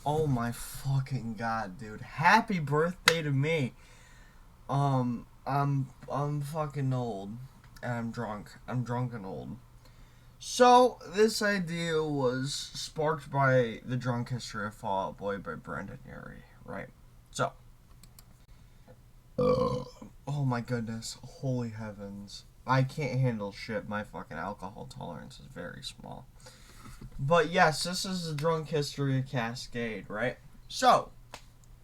Oh my fucking god, dude. Happy birthday to me. I'm fucking old. And I'm drunk. I'm drunk and old. So, this idea was sparked by The Drunk History of Fall Out Boy by Brendan Urie, right? So, oh my goodness. Holy heavens. I can't handle shit. My fucking alcohol tolerance is very small. But yes, this is The Drunk History of Cascade, right? So,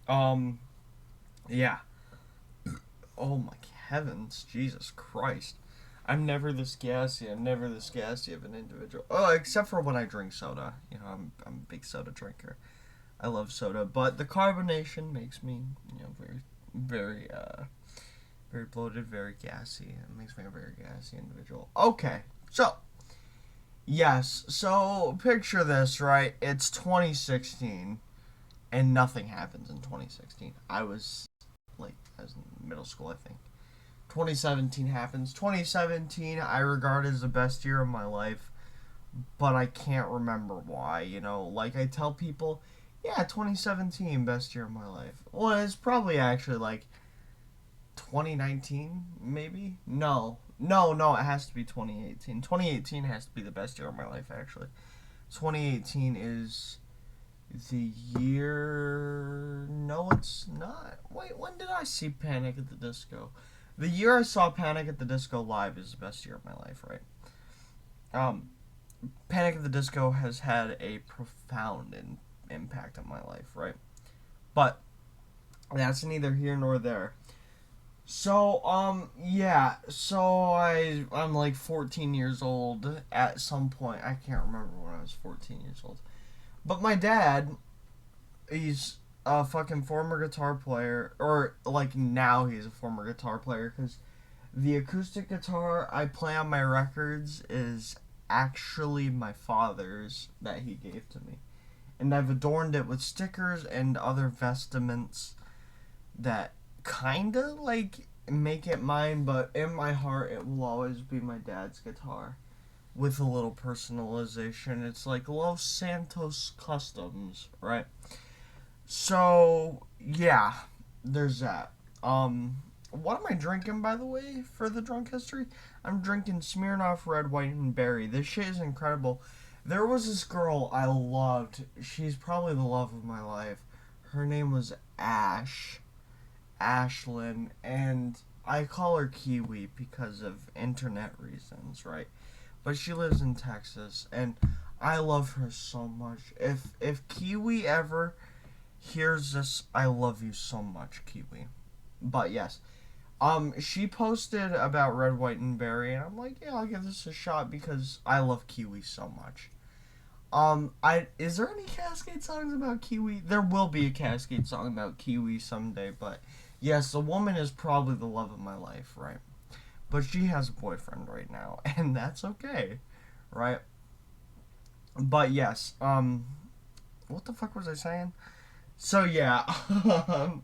um, yeah. Oh my heavens, Jesus Christ. I'm never this gassy. I'm never this gassy of an individual. Oh, except for when I drink soda. I'm a big soda drinker. I love soda, but the carbonation makes me, very, very, very bloated, very gassy. It makes me a very gassy individual. Okay, so yes, so picture this, right? It's 2016, and nothing happens in 2016. I was in middle school, I think. 2017 happens. 2017 I regard as the best year of my life, but I can't remember why. Like I tell people, yeah, 2017 best year of my life. Well, it's probably actually like 2019, maybe. No, no, no. It has to be 2018. 2018 has to be the best year of my life. Actually, 2018 is the year. No, it's not. Wait, when did I see Panic at the Disco? The year I saw Panic at the Disco live is the best year of my life, right? Um, Panic at the Disco has had a profound impact on my life, right? But that's neither here nor there. So, yeah. So I'm like 14 years old at some point. I can't remember when I was 14 years old. But my dad, he's a fucking former guitar player, or like now he's a former guitar player because the acoustic guitar I play on my records is actually my father's that he gave to me. And I've adorned it with stickers and other vestments that kinda like make it mine, but in my heart it will always be my dad's guitar. With a little personalization. It's like Los Santos Customs, right? So yeah, there's that. What am I drinking, by the way, for the drunk history? I'm drinking Smirnoff Red, White, and Berry. This shit is incredible. There was this girl I loved. She's probably the love of my life. Her name was Ashlyn, and I call her Kiwi because of internet reasons, right? But she lives in Texas, and I love her so much. If Kiwi ever hears this, I love you so much, Kiwi. But yes, she posted about Red, White, and Berry, and I'm like, yeah, I'll give this a shot because I love Kiwi so much. I is there any Cascade songs about Kiwi? There will be a Cascade song about Kiwi someday, but yes, the woman is probably the love of my life, right? But she has a boyfriend right now, and that's okay, right? But yes, what the fuck was I saying? So yeah,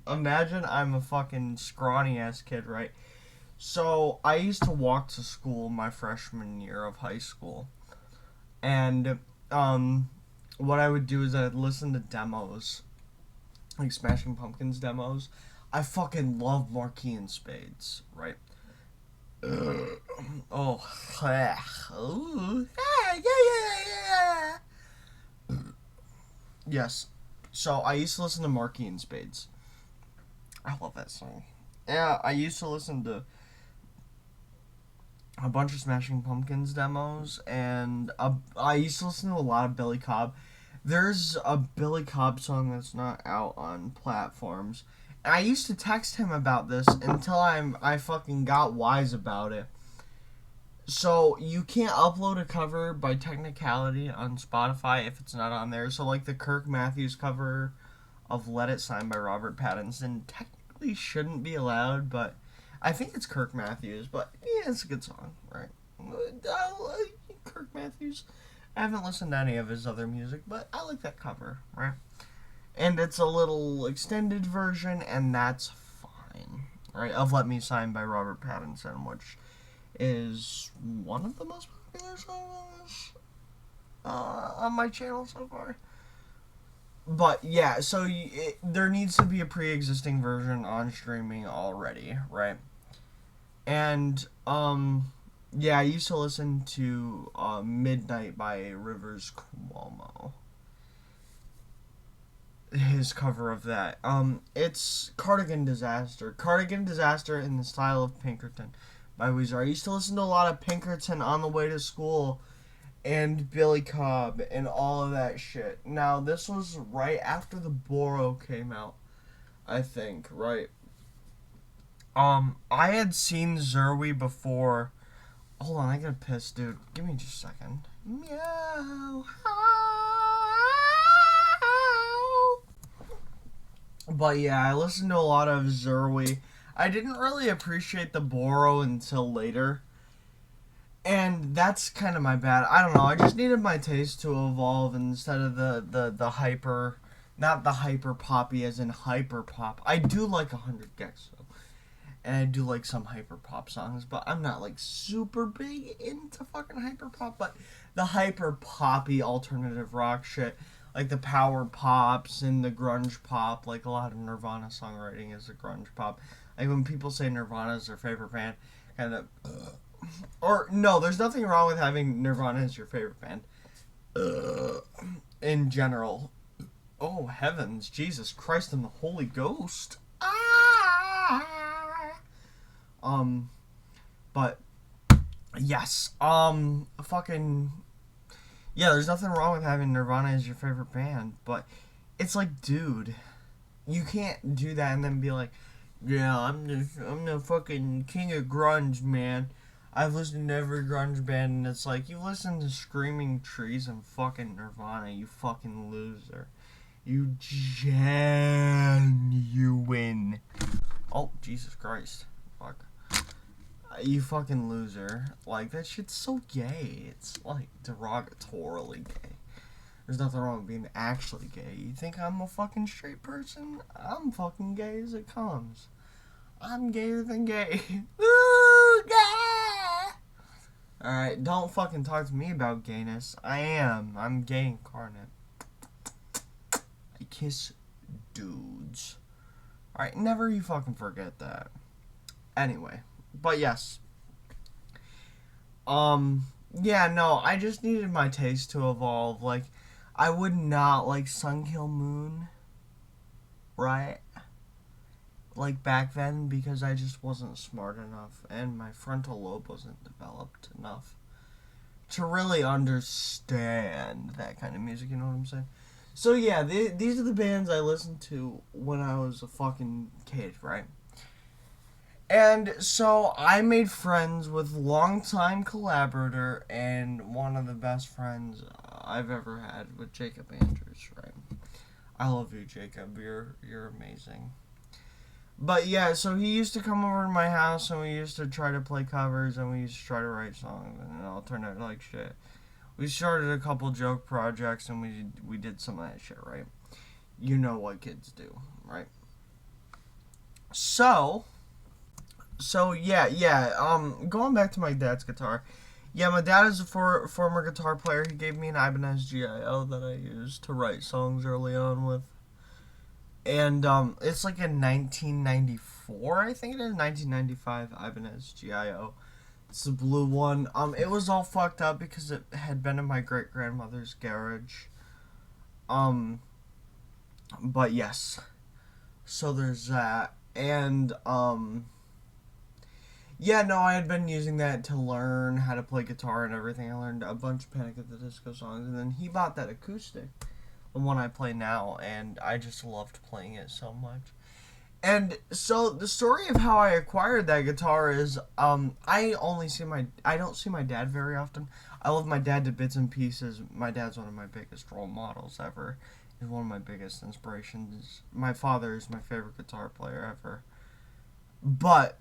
imagine I'm a fucking scrawny ass kid, right? So I used to walk to school my freshman year of high school, and um, what I would do is I'd listen to demos, like Smashing Pumpkins demos. I fucking love Marquee and Spades, right? Oh, ooh, yeah, yeah, yeah. Yes. So I used to listen to Marquee and Spades. I love that song. Yeah, I used to listen to a bunch of Smashing Pumpkins demos, and I used to listen to a lot of Billy Cobb. There's a Billy Cobb song that's not out on platforms. And I used to text him about this until I fucking got wise about it. So you can't upload a cover by technicality on Spotify if it's not on there. So like the Kirk Matthews cover of "Let It" signed by Robert Pattinson technically shouldn't be allowed, but I think it's Kirk Matthews. But yeah, it's a good song, right? I like Kirk Matthews. I haven't listened to any of his other music, but I like that cover, right? And it's a little extended version, and that's fine, right? Of "Let Me" signed by Robert Pattinson, which is one of the most popular songs on my channel so far. But yeah, so there needs to be a pre-existing version on streaming already, right? And yeah, I used to listen to Midnight by Rivers Cuomo. His cover of that. It's Cardigan Disaster. Cardigan Disaster in the Style of Pinkerton by Weezer. I used to listen to a lot of Pinkerton on the way to school and Billy Cobb and all of that shit. Now, this was right after the Boro came out, I think, right? I had seen Zerwi before. Hold on, I gotta piss, dude. Give me just a second. Meow. But yeah, I listened to a lot of Zerwi. I didn't really appreciate the Boro until later. And that's kind of my bad. I don't know. I just needed my taste to evolve instead of the hyper, not the hyper poppy as in hyper pop. I do like 100 Gex though, and I do like some hyper pop songs, but I'm not like super big into fucking hyper pop. But the hyper poppy alternative rock shit, like the power pops and the grunge pop, like a lot of Nirvana songwriting is a grunge pop. Like when people say Nirvana is their favorite band, kind of. Or no, there's nothing wrong with having Nirvana as your favorite band. In general. Oh heavens, Jesus Christ and the Holy Ghost. Ah! But yes, fucking yeah. There's nothing wrong with having Nirvana as your favorite band, but it's like, dude, you can't do that and then be like, yeah, I'm the fucking king of grunge, man. I've listened to every grunge band, and it's like, you listen to Screaming Trees and fucking Nirvana, you fucking loser. You genuine. Oh, Jesus Christ. Fuck. You fucking loser. Like, that shit's so gay. It's, like, derogatorily gay. There's nothing wrong with being actually gay. You think I'm a fucking straight person? I'm fucking gay as it comes. I'm gayer than gay. Ooh, gay! Alright, don't fucking talk to me about gayness. I am. I'm gay incarnate. I kiss dudes. Alright, never you fucking forget that. Anyway, but yes. Yeah, no, I just needed my taste to evolve. Like, I would not like Sun Kill Moon, right? Like back then, because I just wasn't smart enough and my frontal lobe wasn't developed enough to really understand that kind of music, you know what I'm saying? So yeah, these are the bands I listened to when I was a fucking kid, right? And so I made friends with longtime collaborator and one of the best friends I've ever had with Jacob Andrews, right? I love you, Jacob. You're amazing. But yeah, so he used to come over to my house and we used to try to play covers and we used to try to write songs and it all turned out like shit. We started a couple joke projects and we did some of that shit, right? You know what kids do, right? So yeah, going back to my dad's guitar. Yeah, my dad is a former guitar player. He gave me an Ibanez GIO that I used to write songs early on with. And it's like a 1994, I think it is, 1995 Ibanez GIO. It's the blue one. It was all fucked up because it had been in my great grandmother's garage. But yes. So there's that. And yeah, no, I had been using that to learn how to play guitar and everything. I learned a bunch of Panic at the Disco songs, and then he bought that acoustic, the one I play now, and I just loved playing it so much. And so the story of how I acquired that guitar is, I don't see my dad very often. I love my dad to bits and pieces. My dad's one of my biggest role models ever. He's one of my biggest inspirations. My father is my favorite guitar player ever. But,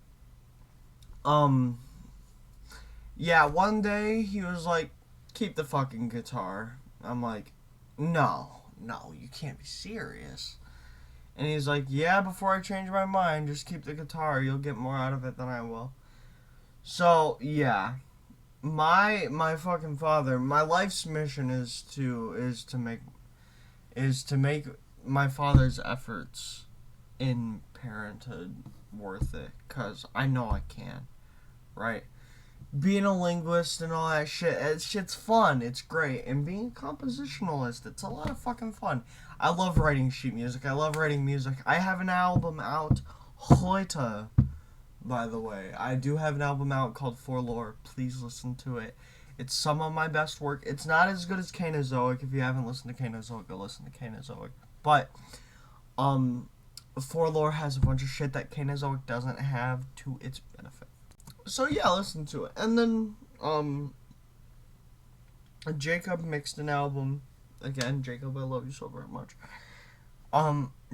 yeah, one day he was like, keep the fucking guitar. I'm like, no, you can't be serious. And he's like, yeah, before I change my mind, just keep the guitar. You'll get more out of it than I will. So, yeah. My fucking father, my life's mission is to is to make my father's efforts in parenthood worth it, because I know I can, right? Being a linguist and all that shit, shit's fun, it's great. And being a compositionalist, it's a lot of fucking fun. I love writing sheet music, I love writing music. I have an album out, heute, by the way. I do have an album out called For Lore, please listen to it. It's some of my best work. It's not as good as Cainozoic. If you haven't listened to Cainozoic, go listen to Cainozoic. But, For Lore has a bunch of shit that Cainozoic doesn't have to its benefit. So yeah, listen to it. And then, Jacob mixed an album. Again, Jacob, I love you so very much.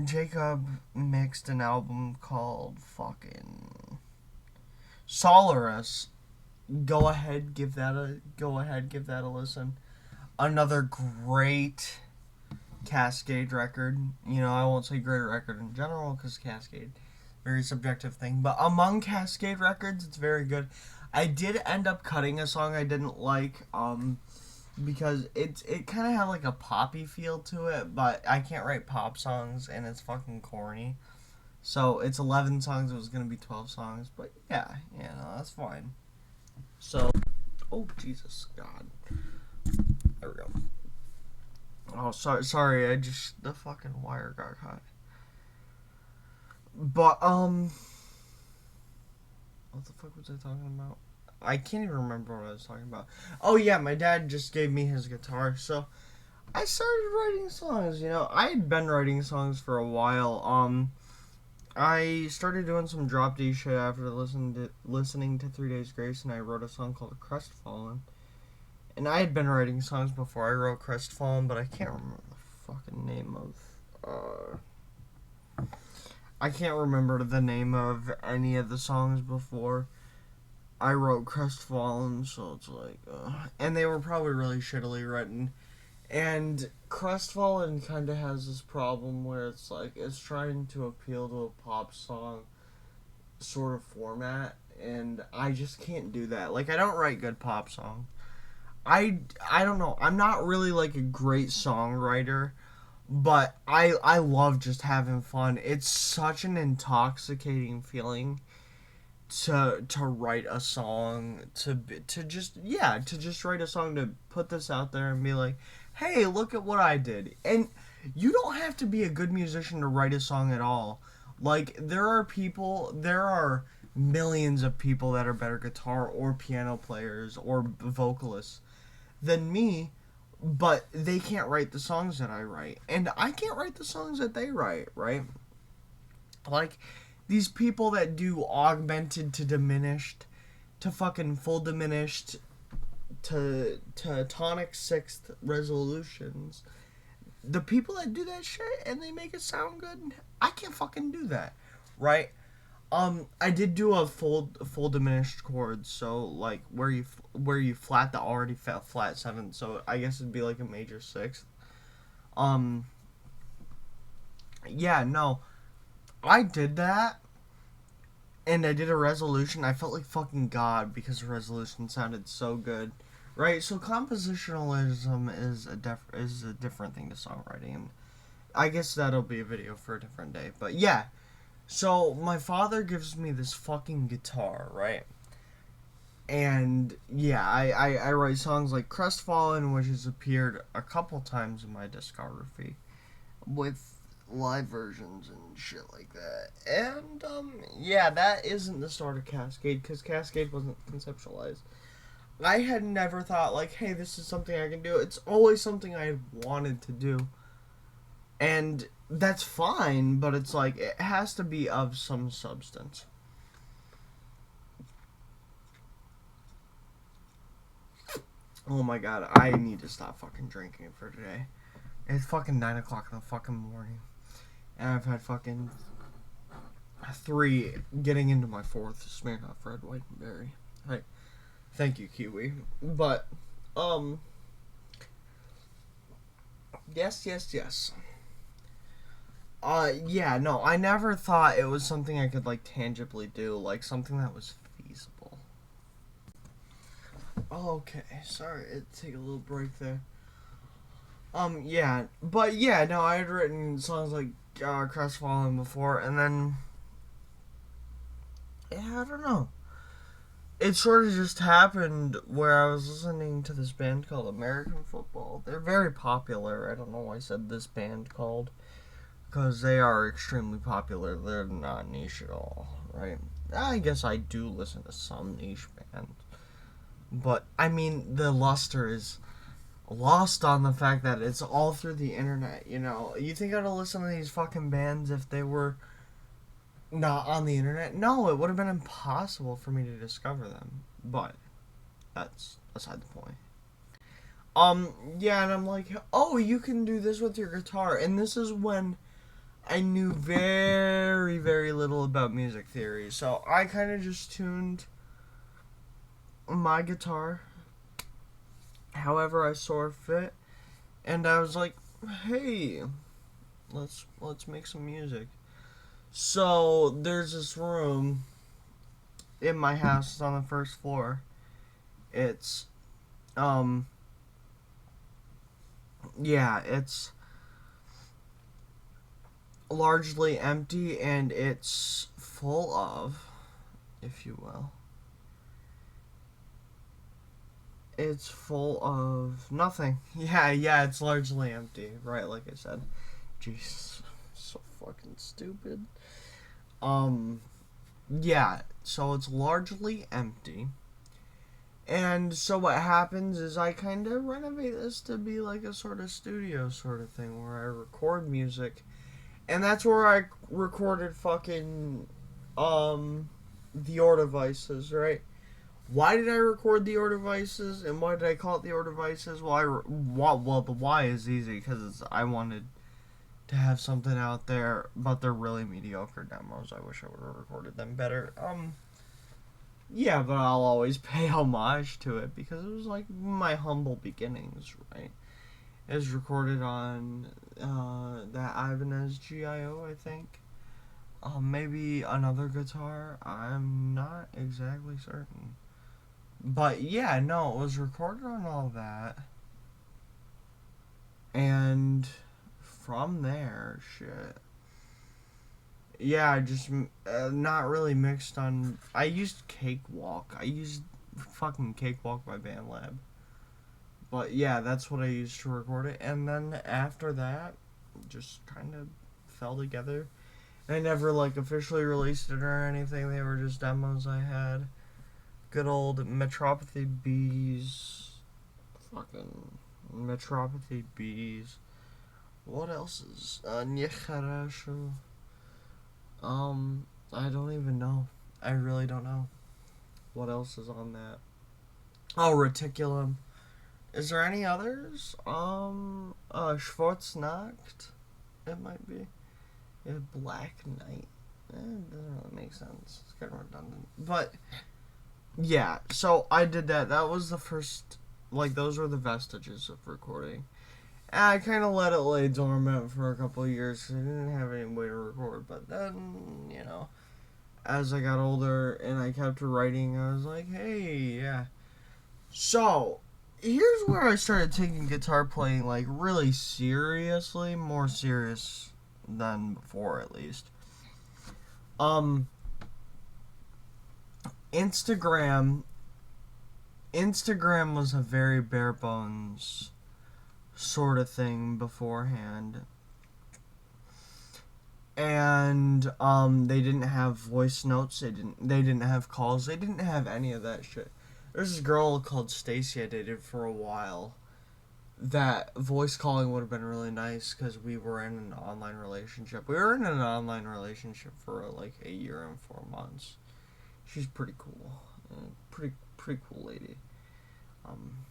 Jacob mixed an album called fucking Solaris. Go ahead, give that a listen. Another great Cascade record. You know, I won't say great record in general because Cascade, very subjective thing. But among Cascade records, it's very good. I did end up cutting a song I didn't like, because it kind of had like a poppy feel to it, but I can't write pop songs and it's fucking corny. So it's 11 songs. It was gonna be 12 songs, but yeah, no, that's fine. So, oh Jesus God, there we go. Oh, sorry, the fucking wire got caught. But what the fuck was I talking about? I can't even remember what I was talking about. Oh yeah, my dad just gave me his guitar, so I started writing songs. You know, I had been writing songs for a while. I started doing some drop D shit after listening to 3 Days Grace, and I wrote a song called Crestfallen. And I had been writing songs before I wrote Crestfallen, but I can't remember the fucking name of, I can't remember the name of any of the songs before I wrote Crestfallen, so it's like, and they were probably really shittily written. And Crestfallen kind of has this problem where it's like, it's trying to appeal to a pop song sort of format, and I just can't do that. Like, I don't write good pop songs. I don't know, I'm not really like a great songwriter, but I love just having fun. It's such an intoxicating feeling to write a song, to just write a song, to put this out there and be like, hey, look at what I did. And you don't have to be a good musician to write a song at all. Like, there are millions of people that are better guitar or piano players or vocalists than me, but they can't write the songs that I write. And I can't write the songs that they write, right? Like, these people that do augmented to diminished, to fucking full diminished, to tonic sixth resolutions. The people that do that shit and they make it sound good, I can't fucking do that, right? I did do a full diminished chord, so like where you flat the already flat seventh, so I guess it'd be like a major sixth. Yeah, no, I did that, and I did a resolution. I felt like fucking God because the resolution sounded so good. Right, so compositionalism is a different thing to songwriting, and I guess that'll be a video for a different day. But yeah, so my father gives me this fucking guitar, right? And yeah, I write songs like Crestfallen, which has appeared a couple times in my discography, with live versions and shit like that. And yeah, that isn't the start of Cascade, because Cascade wasn't conceptualized. I had never thought, like, hey, this is something I can do. It's always something I had wanted to do. And that's fine, but it's like, it has to be of some substance. Oh my god, I need to stop fucking drinking for today. It's fucking 9 o'clock in the fucking morning. And I've had fucking 3, getting into my 4th Smirnoff Red, White, and Berry. Hey. Thank you, Kiwi. But, yes. Yeah, no, I never thought it was something I could, like, tangibly do, like, something that was feasible. Okay, sorry, take a little break there. Yeah, but yeah, no, I had written songs like Crestfallen before, and then yeah, I don't know. It sort of just happened where I was listening to this band called American Football. They're very popular. I don't know why I said this band called, because they are extremely popular. They're not niche at all, right? I guess I do listen to some niche bands, but I mean the luster is lost on the fact that it's all through the internet. You know, you think I'd listen to these fucking bands if they were not on the internet? No, it would have been impossible for me to discover them. But that's aside the point. Yeah, and I'm like, oh, you can do this with your guitar, and this is when I knew very, very little about music theory, so I kind of just tuned my guitar however I saw fit, and I was like, hey, let's make some music. So there's this room in my house. It's on the first floor. It's um yeah, it's largely empty, and it's full of, if you will, it's full of nothing. Yeah, it's largely empty, right? Like I said. Jesus, so fucking stupid. Um, yeah, so it's largely empty. And so what happens is I kind of renovate this to be like a sort of studio sort of thing where I record music. And that's where I recorded fucking the Or Devices, right? Why did I record the Or Devices, and why did I call it the Or Devices? Well, the why is easy because I wanted to have something out there, but they're really mediocre demos. I wish I would have recorded them better. Yeah, but I'll always pay homage to it because it was like my humble beginnings, right? It was recorded on that Ibanez GIO, I think. Maybe another guitar. I'm not exactly certain. But yeah, no, it was recorded on all that. And from there, shit. Yeah, I just not really mixed on. I used Cakewalk. I used fucking Cakewalk by BandLab. But yeah, that's what I used to record it. And then after that, just kind of fell together. I never like officially released it or anything. They were just demos I had. Good old Metropathy Bees. Fucking Metropathy Bees. What else is Nieharashu? I don't even know. I really don't know. What else is on that? Oh, Reticulum. Is there any others? Schwarznacht. It might be. Yeah, Black Knight. It doesn't really make sense. It's kind of redundant. But, yeah, so I did that. That was the first, like, those were the vestiges of recording. And I kind of let it lay dormant for a couple of years because I didn't have any way to record. But then, you know, as I got older and I kept writing, I was like, hey, yeah. So, here's where I started taking guitar playing, like, really seriously. More serious than before, at least. Um, Instagram. Instagram was a very bare bones sort of thing beforehand. And they didn't have voice notes, they didn't have calls, they didn't have any of that shit. There's this girl called Stacy I dated for a while. That voice calling would have been really nice because we were in an online relationship. We were in an online relationship for like a year and 4 months. She's pretty cool, pretty cool lady. Um,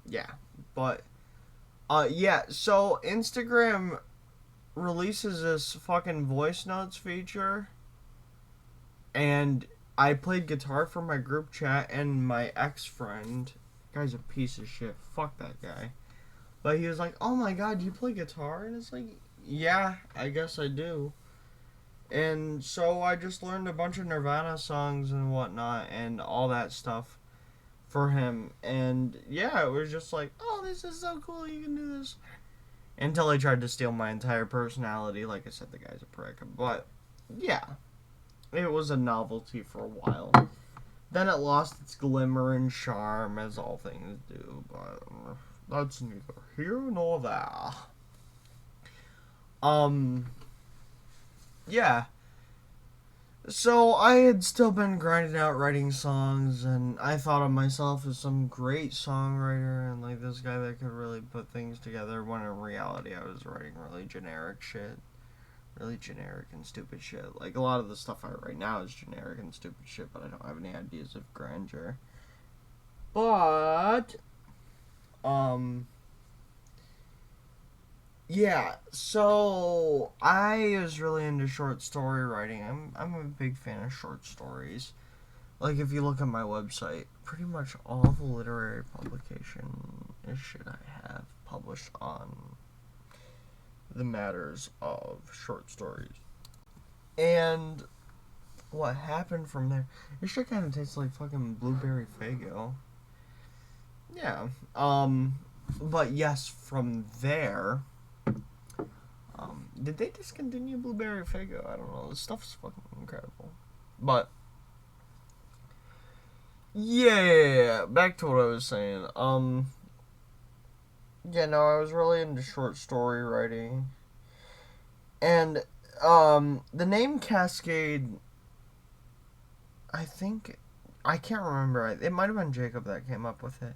yeah, but yeah. So Instagram releases this fucking voice notes feature, and I played guitar for my group chat, and my ex-friend, guy's a piece of shit. Fuck that guy. But he was like, oh my god, do you play guitar? And it's like, yeah, I guess I do. And so I just learned a bunch of Nirvana songs and whatnot and all that stuff for him. And yeah, it was just like, oh, this is so cool, you can do this. until he tried to steal my entire personality. Like I said, the guy's a prick. But, yeah. It was a novelty for a while. Then it lost its glimmer and charm, as all things do. But that's neither here nor there. Yeah. So I had still been grinding out writing songs, and I thought of myself as some great songwriter and like this guy that could really put things together, when in reality I was writing really generic shit. Really generic and stupid shit. Like, a lot of the stuff I write now is generic and stupid shit, but I don't have any ideas of grandeur. But, yeah, so I was really into short story writing. I'm a big fan of short stories. Like, if you look at my website, pretty much all the literary publication is shit I have published on the matters of short stories. And what happened from there, this shit kind of tastes like fucking blueberry Faygo. Yeah. But yes, from there, did they discontinue blueberry Faygo? I don't know. This stuff's fucking incredible. But yeah, back to what I was saying. Yeah, no, I was really into short story writing. And, the name Cascade, I think, I can't remember. It might have been Jacob that came up with it.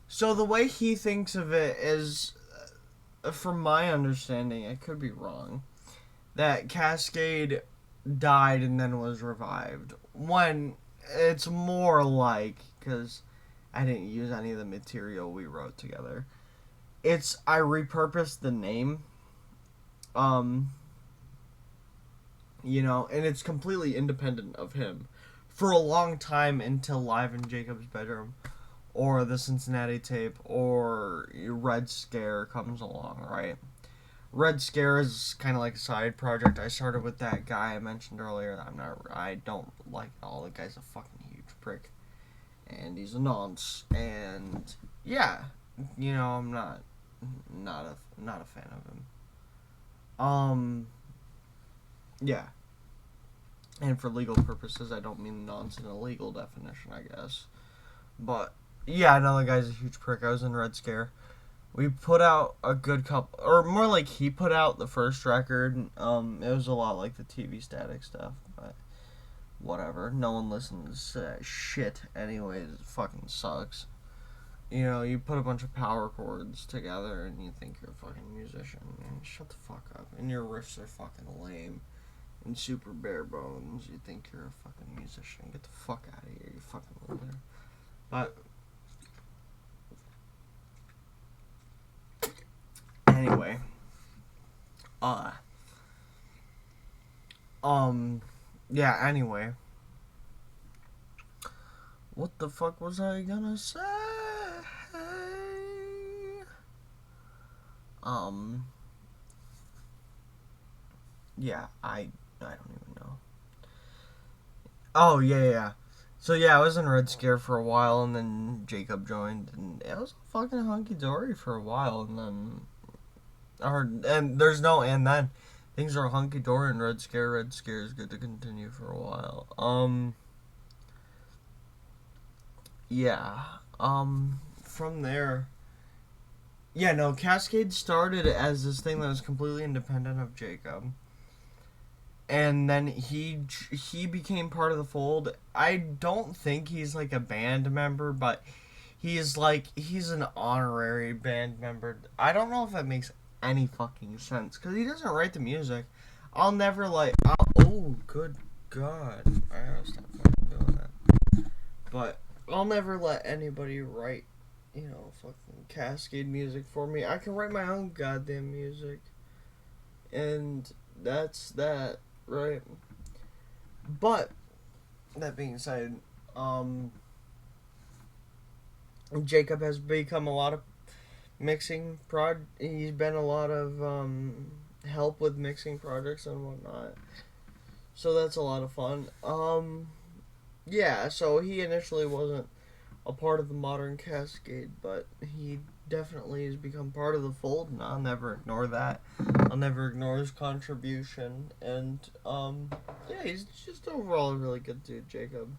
So the way he thinks of it is, from my understanding, I could be wrong, that Cascade died and then was revived. When it's more like, because I didn't use any of the material we wrote together, I repurposed the name, and it's completely independent of him for a long time, until Live in Jacob's Bedroom or the Cincinnati Tape or Red Scare comes along, right? Red Scare is kind of like a side project. I started with that guy I mentioned earlier. I don't like it all. The guy's a fucking huge prick, and he's a nonce. And yeah, I'm not a fan of him. Yeah. And for legal purposes, I don't mean nonce in a legal definition, I guess. But yeah, I know the guy's a huge prick. I was in Red Scare. We put out a good couple, or more like he put out the first record. It was a lot like the TV Static stuff, but whatever. No one listens to that shit anyways. It fucking sucks. You put a bunch of power chords together and you think you're a fucking musician. And shut the fuck up. And your riffs are fucking lame and super bare bones. You think you're a fucking musician. Get the fuck out of here, you fucking loser. But anyway, yeah, anyway. What the fuck was I gonna say? Yeah, I don't even know. Oh, yeah. So, yeah, I was in Red Scare for a while, and then Jacob joined, and it was fucking hunky-dory for a while, and then... and there's no and then. Things are hunky-dory in Red Scare. Red Scare is good to continue for a while. Yeah. From there... Yeah, no, Cascade started as this thing that was completely independent of Jacob. And then he became part of the fold. I don't think he's like a band member, but he's an honorary band member. I don't know if that makes any fucking sense, because he doesn't write the music. Oh, good God. I gotta stop fucking doing that. But I'll never let anybody write, fucking Cascade music for me. I can write my own goddamn music. And that's that. Right. But that being said, Jacob has become a lot of mixing he's been a lot of help with mixing projects and whatnot. So that's a lot of fun. Yeah, so he initially wasn't a part of the modern Cascade, but he definitely has become part of the fold, and I'll never ignore that. I'll never ignore his contribution, and yeah, he's just overall a really good dude, Jacob.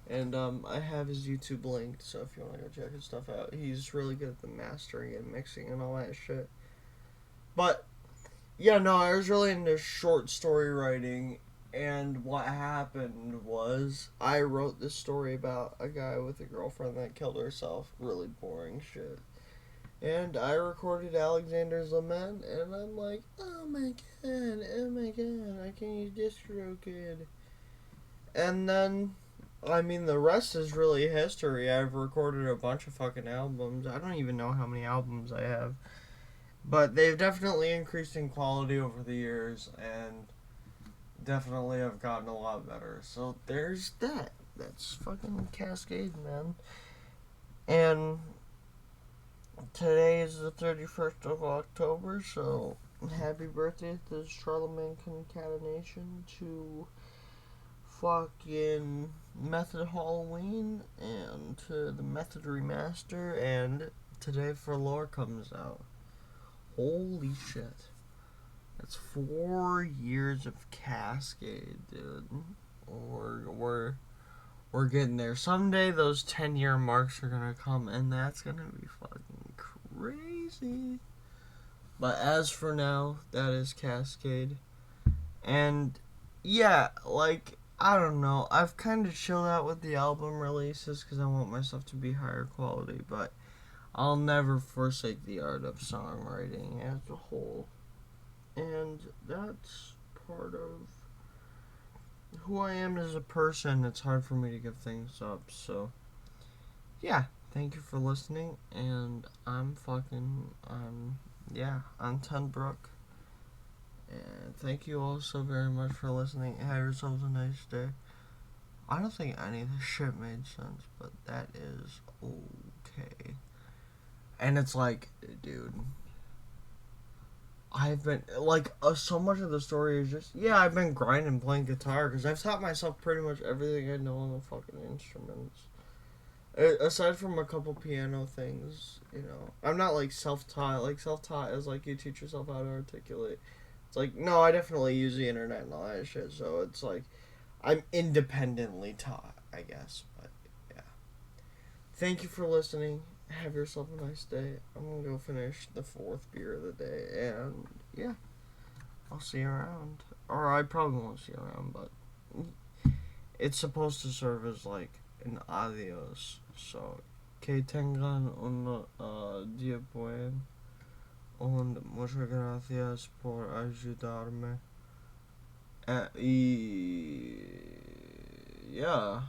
And I have his YouTube linked, so if you want to go check his stuff out, he's really good at the mastering and mixing and all that shit. But yeah, no, I was really into short story writing, and what happened was I wrote this story about a guy with a girlfriend that killed herself. Really boring shit. And I recorded Alexander's Lament, and I'm like, oh my god, I can use DistroKid. And then, I mean, the rest is really history. I've recorded a bunch of fucking albums. I don't even know how many albums I have. But they've definitely increased in quality over the years, and definitely have gotten a lot better. So there's that. That's fucking Cascade, man. And today is the 31st of October, so happy birthday to the Charlemagne Concatenation, to fucking Method Halloween, and to the Method Remaster, and today For Lore comes out. Holy shit. That's 4 years of Cascade, dude. We're getting there. Someday those 10-year marks are gonna come, and that's gonna be fucking crazy. But as for now, that is Cascade. And yeah, like, I don't know. I've kind of chilled out with the album releases because I want my stuff to be higher quality, but I'll never forsake the art of songwriting as a whole. And that's part of who I am as a person. It's hard for me to give things up. So, yeah. Thank you for listening. And I'm Tenbroeck. And thank you all so very much for listening. Have yourselves a nice day. I don't think any of this shit made sense, but that is okay. And it's like, dude, I've been, like, so much of the story is just, yeah, I've been grinding playing guitar, because I've taught myself pretty much everything I know on the fucking instruments. Aside from a couple piano things, you know. I'm not, like, self-taught. Like, self-taught is, like, you teach yourself how to articulate. It's like, no, I definitely use the internet and all that shit, so it's like, I'm independently taught, I guess, but, yeah. Thank you for listening. Have yourself a nice day. I'm gonna go finish the 4th beer of the day, and yeah, I'll see you around. Or I probably won't see you around, but it's supposed to serve as like an adios. So, que tengan un día buen, and muchas gracias por ayudarme. Ja.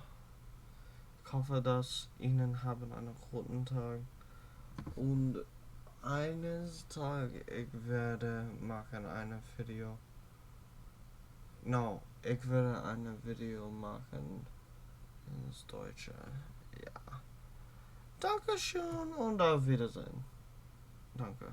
Ich hoffe, dass Ihnen haben einen guten Tag. Und eines Tages ich werde machen ein Video. No, ich werde ein Video machen ins Deutsche. Ja. Dankeschön und auf Wiedersehen. Danke.